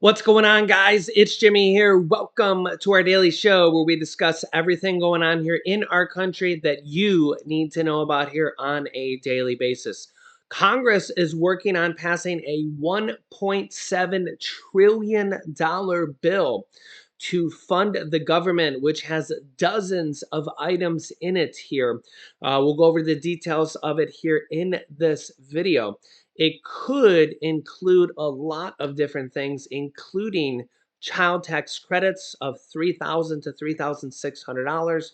What's going on, guys? It's Jimmy here. Welcome to our daily show where we discuss everything going on here in our country that you need to know about here on a daily basis. Congress is working on passing a $1.7 trillion bill to fund the government, which has dozens of items in it here. We'll go over the details of it here in this video. It could include a lot of different things, including child tax credits of $3,000 to $3,600,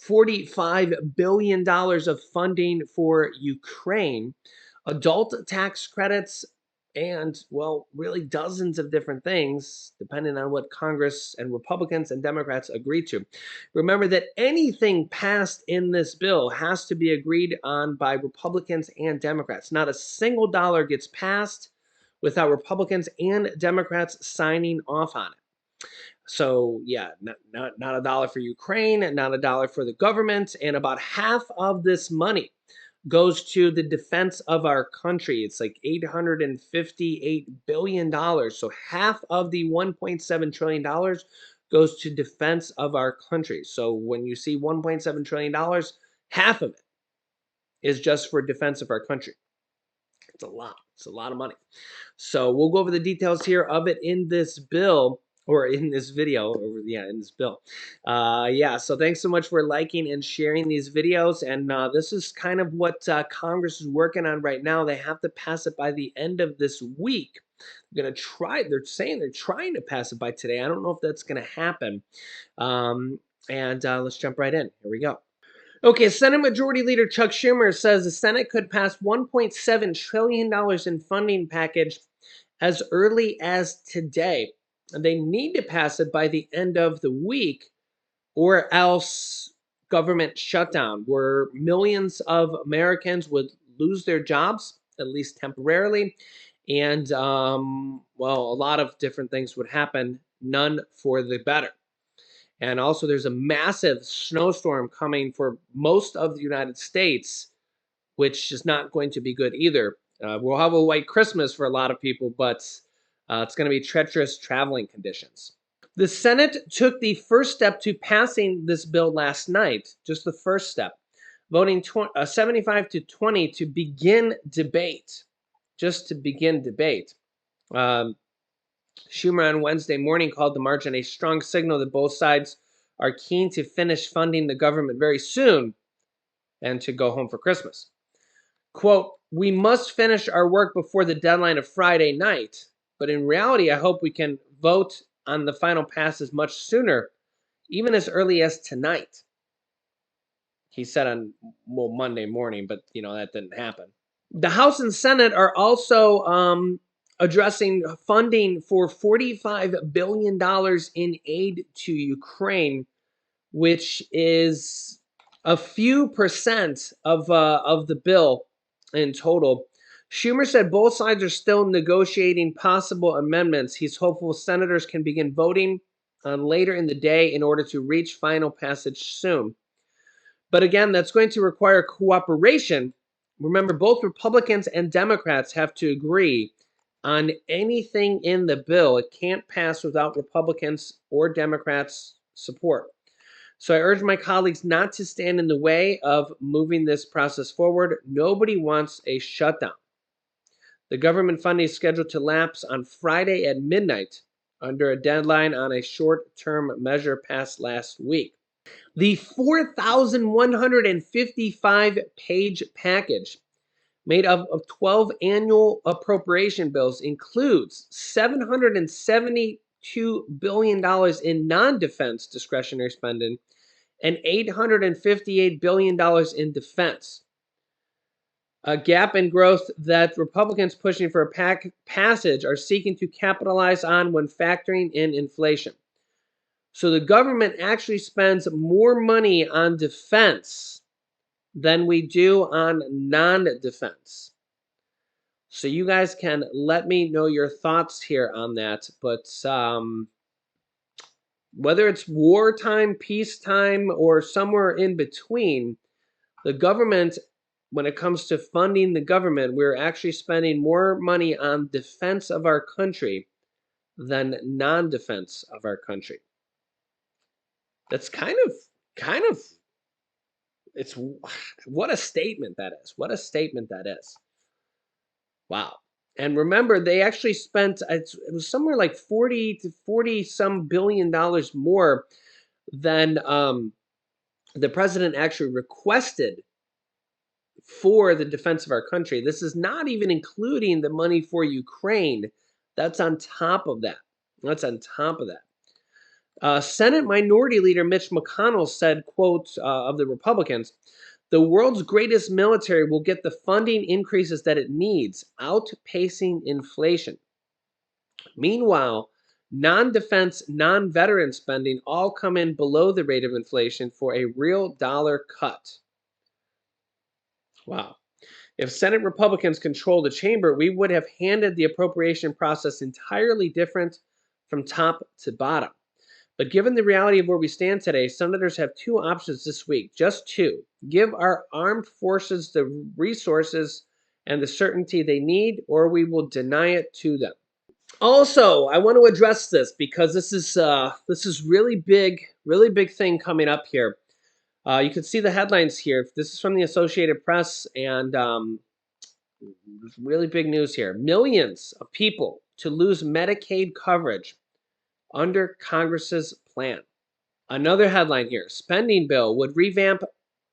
$45 billion of funding for Ukraine, adult tax credits, and, well, really dozens of different things, depending on what Congress and Republicans and Democrats agree to. Remember that anything passed in this bill has to be agreed on by Republicans and Democrats. Not a single dollar gets passed without Republicans and Democrats signing off on it. So yeah, not a dollar for Ukraine, not a dollar for the government, and about half of this money goes to the defense of our country. It's like $858 billion. So half of the $1.7 trillion goes to defense of our country. So when you see $1.7 trillion, half of it is just for defense of our country. It's a lot. It's a lot of money. So we'll go over the details here of it in this bill, or in this video, in this bill. So thanks so much for liking and sharing these videos. And this is kind of what Congress is working on right now. They have to pass it by the end of this week. They're saying they're trying to pass it by today. I don't know if that's going to happen. Let's jump right in. Here we go. Okay, Senate Majority Leader Chuck Schumer says the Senate could pass $1.7 trillion in funding package as early as today. And they need to pass it by the end of the week, or else government shutdown, where millions of Americans would lose their jobs, at least temporarily. And, a lot of different things would happen, none for the better. And also, there's a massive snowstorm coming for most of the United States, which is not going to be good either. We'll have a white Christmas for a lot of people, but it's going to be treacherous traveling conditions. The Senate took the first step to passing this bill last night, just the first step, voting 75 to 20 to begin debate, just to begin debate. Schumer on Wednesday morning called the march a strong signal that both sides are keen to finish funding the government very soon and to go home for Christmas. Quote, "We must finish our work before the deadline of Friday night, but in reality, I hope we can vote on the final passes much sooner, even as early as tonight," he said on Monday morning, but that didn't happen. The House and Senate are also addressing funding for $45 billion in aid to Ukraine, which is a few percent of the bill in total. Schumer said both sides are still negotiating possible amendments. He's hopeful senators can begin voting later in the day in order to reach final passage soon. But again, that's going to require cooperation. Remember, both Republicans and Democrats have to agree on anything in the bill. It can't pass without Republicans or Democrats' support. So I urge my colleagues not to stand in the way of moving this process forward. Nobody wants a shutdown. The government funding is scheduled to lapse on Friday at midnight under a deadline on a short-term measure passed last week. The 4,155-page package made up of 12 annual appropriation bills includes $772 billion in non-defense discretionary spending and $858 billion in defense. A gap in growth that Republicans pushing for a passage are seeking to capitalize on when factoring in inflation. So the government actually spends more money on defense than we do on non-defense. So you guys can let me know your thoughts here on that. But whether it's wartime, peacetime, or somewhere in between, the government, when it comes to funding the government, we're actually spending more money on defense of our country than non-defense of our country. That's kind of it's what a statement that is. What a statement that is. Wow. And remember, they actually spent it was somewhere like 40 to 40 some billion dollars more than the president actually requested for the defense of our country. This is not even including the money for Ukraine. That's on top of that. That's on top of that. Senate Minority Leader Mitch McConnell said, quote, of the Republicans, the world's greatest military will get the funding increases that it needs, outpacing inflation. Meanwhile, non-defense, non-veteran spending all come in below the rate of inflation for a real dollar cut. Wow. If Senate Republicans controlled the chamber, we would have handed the appropriation process entirely different from top to bottom. But given the reality of where we stand today, senators have two options this week, just two. Give our armed forces the resources and the certainty they need, or we will deny it to them. Also, I want to address this because this is really big thing coming up here. You can see the headlines here. This is from the Associated Press, and really big news here. Millions of people to lose Medicaid coverage under Congress's plan. Another headline here. Spending bill would revamp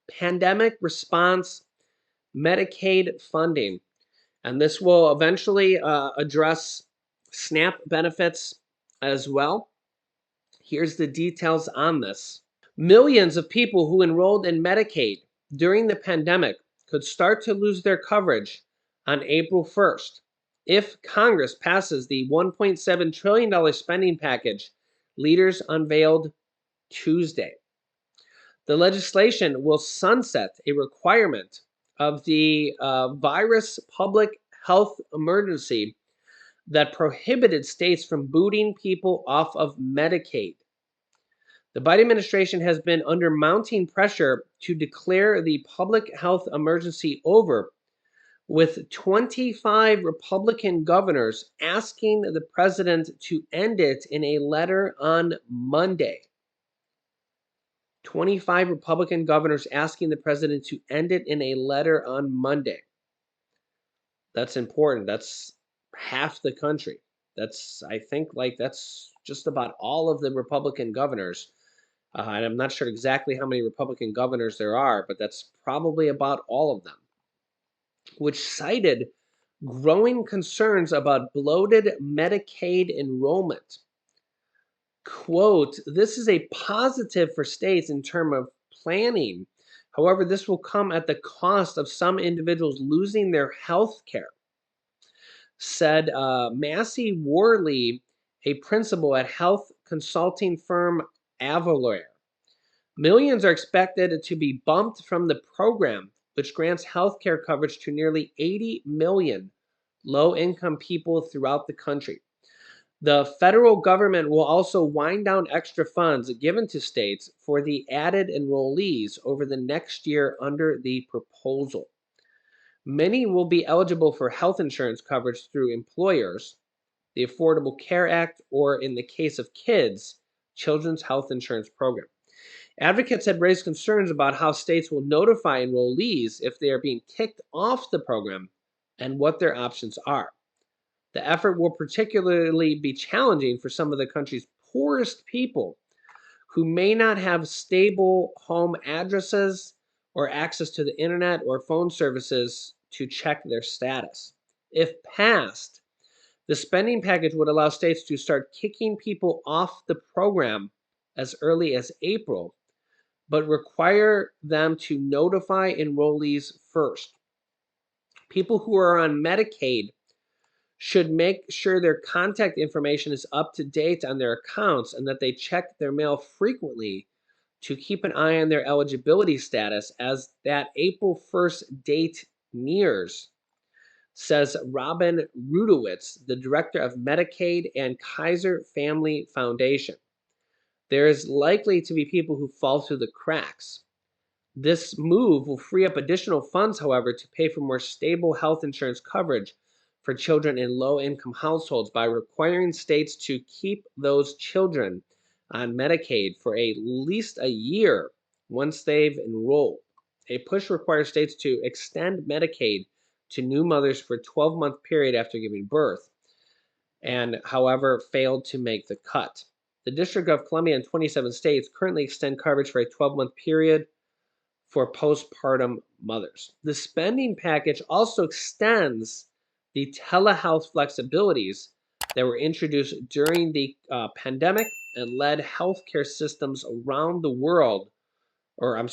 pandemic response Medicaid funding. And this will eventually address SNAP benefits as well. Here's the details on this. Millions of people who enrolled in Medicaid during the pandemic could start to lose their coverage on April 1st if Congress passes the $1.7 trillion spending package leaders unveiled Tuesday. The legislation will sunset a requirement of the virus public health emergency that prohibited states from booting people off of Medicaid. The Biden administration has been under mounting pressure to declare the public health emergency over, with 25 Republican governors asking the president to end it in a letter on Monday. 25 Republican governors asking the president to end it in a letter on Monday. That's important. That's half the country. I think, that's just about all of the Republican governors. And I'm not sure exactly how many Republican governors there are, but that's probably about all of them, which cited growing concerns about bloated Medicaid enrollment. Quote, this is a positive for states in terms of planning. However, this will come at the cost of some individuals losing their health care, said Massey Worley, a principal at health consulting firm Avalor. Millions are expected to be bumped from the program, which grants health care coverage to nearly 80 million low-income people throughout the country. The federal government will also wind down extra funds given to states for the added enrollees over the next year under the proposal. Many will be eligible for health insurance coverage through employers, the Affordable Care Act, or in the case of kids, Children's Health Insurance Program. Advocates had raised concerns about how states will notify enrollees if they are being kicked off the program and what their options are. The effort will particularly be challenging for some of the country's poorest people who may not have stable home addresses or access to the internet or phone services to check their status. If passed, the spending package would allow states to start kicking people off the program as early as April, but require them to notify enrollees first. People who are on Medicaid should make sure their contact information is up to date on their accounts and that they check their mail frequently to keep an eye on their eligibility status as that April 1st date nears, says Robin Rudowitz, the director of Medicaid and Kaiser Family Foundation. There is likely to be people who fall through the cracks. This move will free up additional funds, however, to pay for more stable health insurance coverage for children in low-income households by requiring states to keep those children on Medicaid for at least a year once they've enrolled. A push requires states to extend Medicaid to new mothers for a 12-month period after giving birth, and however failed to make the cut. The District of Columbia and 27 states currently extend coverage for a 12-month period for postpartum mothers. The spending package also extends the telehealth flexibilities that were introduced during the pandemic and led healthcare systems around the world, around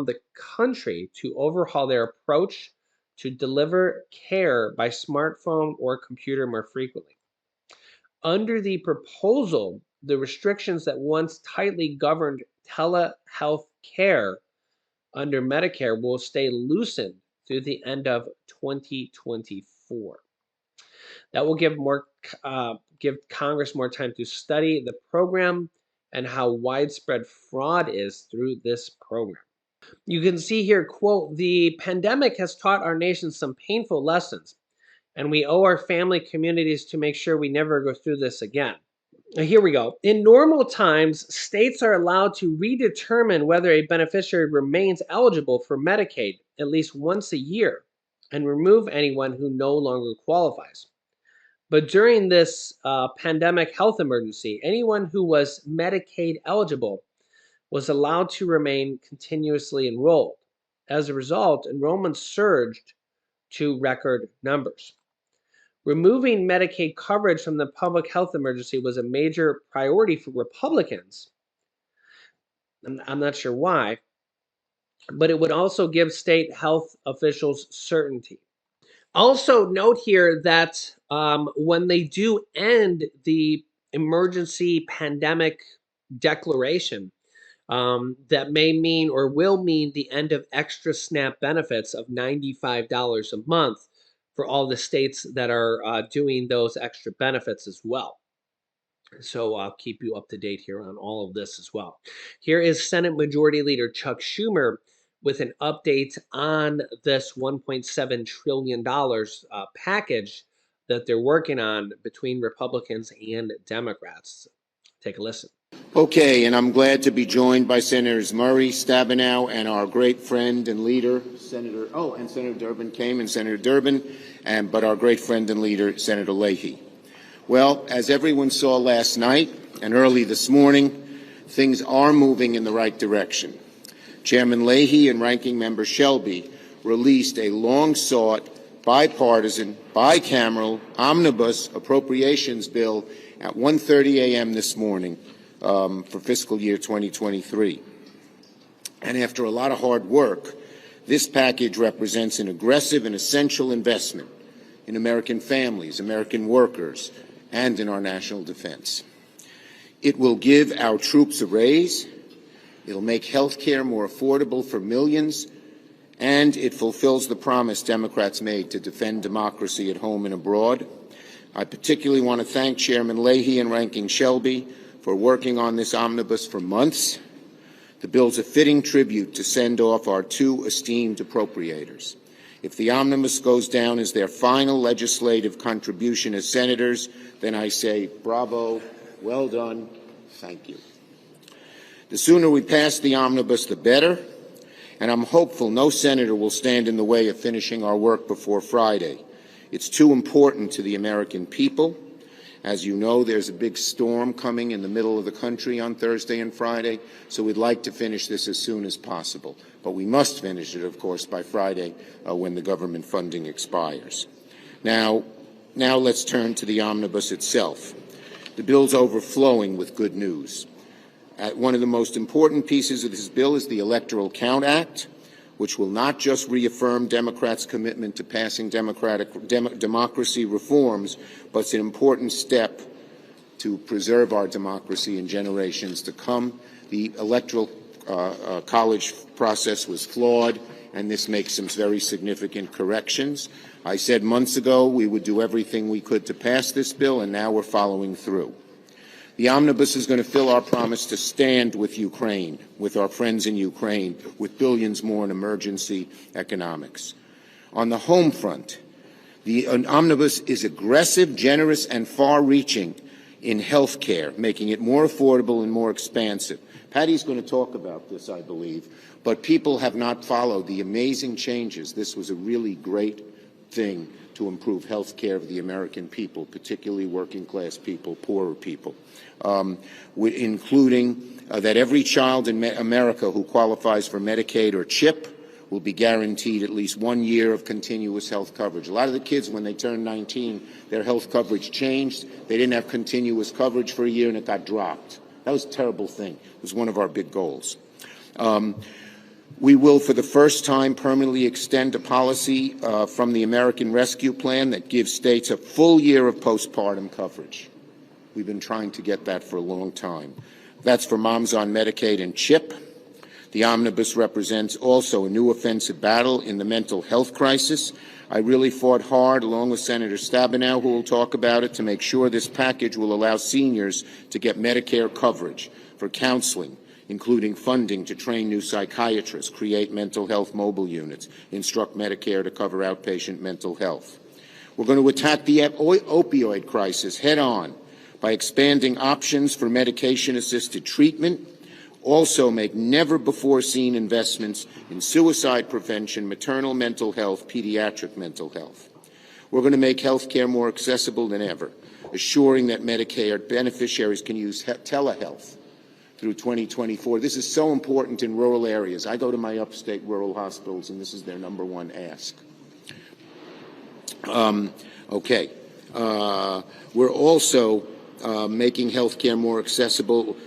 the country, to overhaul their approach to deliver care by smartphone or computer more frequently. Under the proposal, the restrictions that once tightly governed telehealth care under Medicare will stay loosened through the end of 2024. That will give Congress more time to study the program and how widespread fraud is through this program. You can see here, quote, "The pandemic has taught our nation some painful lessons, and we owe our family communities to make sure we never go through this again." Here we go. In normal times, states are allowed to redetermine whether a beneficiary remains eligible for Medicaid at least once a year and remove anyone who no longer qualifies. But during this pandemic health emergency, anyone who was Medicaid eligible was allowed to remain continuously enrolled. As a result, enrollment surged to record numbers. Removing Medicaid coverage from the public health emergency was a major priority for Republicans. I'm not sure why, but it would also give state health officials certainty. Also, note here that when they do end the emergency pandemic declaration, that may mean or will mean the end of extra SNAP benefits of $95 a month for all the states that are doing those extra benefits as well. So I'll keep you up to date here on all of this as well. Here is Senate Majority Leader Chuck Schumer with an update on this $1.7 trillion package that they're working on between Republicans and Democrats. Take a listen. Okay, and I'm glad to be joined by Senators Murray, Stabenow, and our great friend and leader, Senator Durbin came, and Senator Durbin, but our great friend and leader, Senator Leahy. Well, as everyone saw last night and early this morning, things are moving in the right direction. Chairman Leahy and Ranking Member Shelby released a long-sought, bipartisan, bicameral omnibus appropriations bill at 1:30 a.m. this morning for fiscal year 2023. And after a lot of hard work, this package represents an aggressive and essential investment in American families, American workers, and in our national defense. It will give our troops a raise, it'll make health care more affordable for millions, and it fulfills the promise Democrats made to defend democracy at home and abroad. I particularly want to thank Chairman Leahy and Ranking Shelby for working on this omnibus for months. The bill's a fitting tribute to send off our two esteemed appropriators. If the omnibus goes down as their final legislative contribution as senators, then I say bravo, well done, thank you. The sooner we pass the omnibus, the better, and I'm hopeful no senator will stand in the way of finishing our work before Friday. It's too important to the American people. As you know, there's a big storm coming in the middle of the country on Thursday and Friday, so we'd like to finish this as soon as possible. But we must finish it, of course, by Friday when the government funding expires. Now let's turn to the omnibus itself. The bill's overflowing with good news. One of the most important pieces of this bill is the Electoral Count Act, which will not just reaffirm Democrats' commitment to passing democracy reforms, but it's an important step to preserve our democracy in generations to come. The Electoral College process was flawed, and this makes some very significant corrections. I said months ago we would do everything we could to pass this bill, and now we're following through. The omnibus is going to fill our promise to stand with Ukraine, with our friends in Ukraine, with billions more in emergency economics. On the home front, The omnibus is aggressive, generous, and far-reaching in health care, making it more affordable and more expansive. Patty's going to talk about this, I believe, but people have not followed the amazing changes. This was a really great thing to improve health care of the American people, particularly working-class people, poorer people, including that every child in America who qualifies for Medicaid or CHIP will be guaranteed at least 1 year of continuous health coverage. A lot of the kids, when they turned 19, their health coverage changed. They didn't have continuous coverage for a year, and it got dropped. That was a terrible thing. It was one of our big goals. We will, for the first time, permanently extend a policy from the American Rescue Plan that gives states a full year of postpartum coverage. We've been trying to get that for a long time. That's for moms on Medicaid and CHIP. The omnibus represents also a new offensive battle in the mental health crisis. I really fought hard, along with Senator Stabenow, who will talk about it, to make sure this package will allow seniors to get Medicare coverage for counseling, including funding to train new psychiatrists, create mental health mobile units, instruct Medicare to cover outpatient mental health. We're going to attack the opioid crisis head-on by expanding options for medication-assisted treatment, also make never-before-seen investments in suicide prevention, maternal mental health, pediatric mental health. We're going to make health care more accessible than ever, assuring that Medicare beneficiaries can use telehealth through 2024. This is so important in rural areas. I go to my upstate rural hospitals, and this is their number one ask. We're also making health care more accessible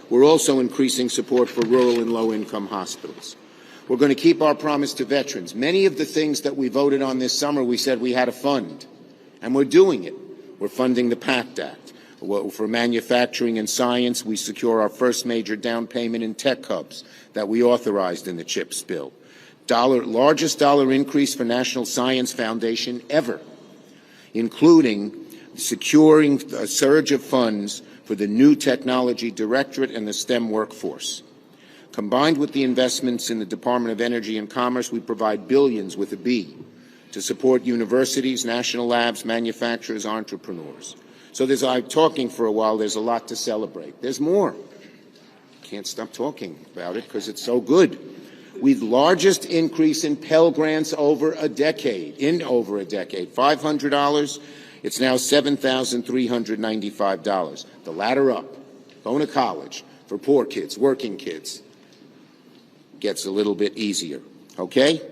we're also increasing support for rural and low-income hospitals. We're going to keep our promise to veterans. Many of the things that we voted on this summer, we said we had to fund, and we're doing it. We're funding the PACT Act. For manufacturing and science, we secure our first major down payment in tech hubs that we authorized in the CHIPS bill. Largest dollar increase for National Science Foundation ever, including securing a surge of funds for the new Technology Directorate and the STEM workforce. Combined with the investments in the Department of Energy and Commerce, we provide billions with a B to support universities, national labs, manufacturers, entrepreneurs. So I'm talking for a while, there's a lot to celebrate. There's more. Can't stop talking about it because it's so good. We've largest increase in Pell Grants over a decade, $500. It's now $7,395. The ladder up, going to college for poor kids, working kids, gets a little bit easier, okay?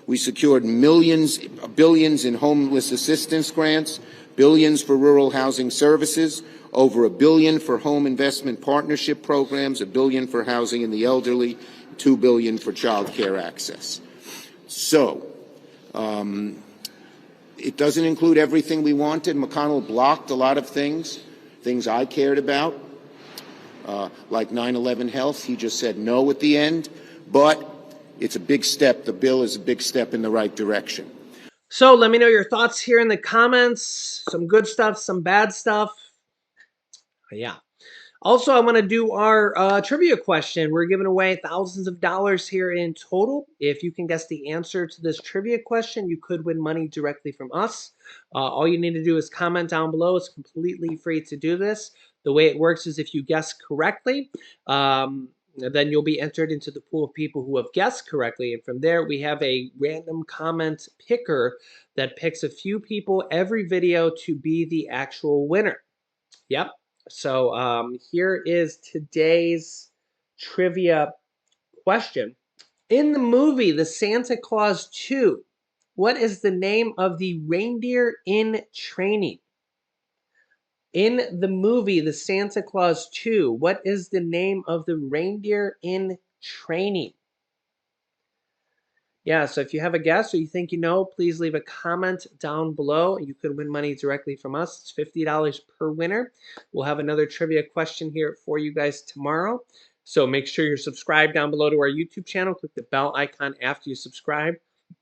We secured billions in homeless assistance grants, billions for rural housing services, over $1 billion for home investment partnership programs, $1 billion for housing in the elderly, $2 billion for child care access. So, it doesn't include everything we wanted. McConnell blocked a lot of things I cared about, like 9/11 health. He just said no at the end, but it's a big step. The bill is a big step in the right direction. So let me know your thoughts here in the comments. Some good stuff, some bad stuff. Yeah. Also, I want to do our trivia question. We're giving away thousands of dollars here in total. If you can guess the answer to this trivia question, you could win money directly from us. All you need to do is comment down below. It's completely free to do this. The way it works is if you guess correctly, then you'll be entered into the pool of people who have guessed correctly. And from there, we have a random comment picker that picks a few people every video to be the actual winner. Yep. So here is today's trivia question. In the movie The Santa Claus 2, what is the name of the reindeer in training? In the movie The Santa Claus 2, what is the name of the reindeer in training? Yeah, so if you have a guess or you think you know, please leave a comment down below. You could win money directly from us. It's $50 per winner. We'll have another trivia question here for you guys tomorrow. So make sure you're subscribed down below to our YouTube channel. Click the bell icon after you subscribe.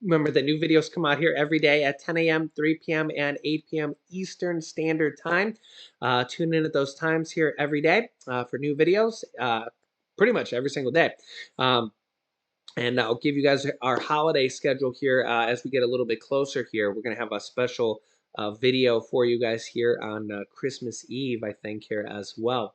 Remember that new videos come out here every day at 10 a.m., 3 p.m., and 8 p.m. Eastern Standard Time. Tune in at those times here every day for new videos, pretty much every single day. And I'll give you guys our holiday schedule here as we get a little bit closer here. We're going to have a special video for you guys here on Christmas Eve, I think, here as well.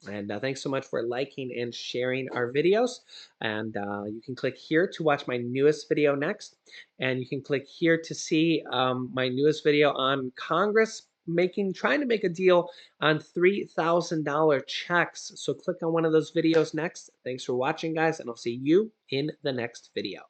And thanks so much for liking and sharing our videos. And you can click here to watch my newest video next. And you can click here to see my newest video on Congress trying to make a deal on $3,000 checks. So click on one of those videos next. Thanks for watching, guys, and I'll see you in the next video.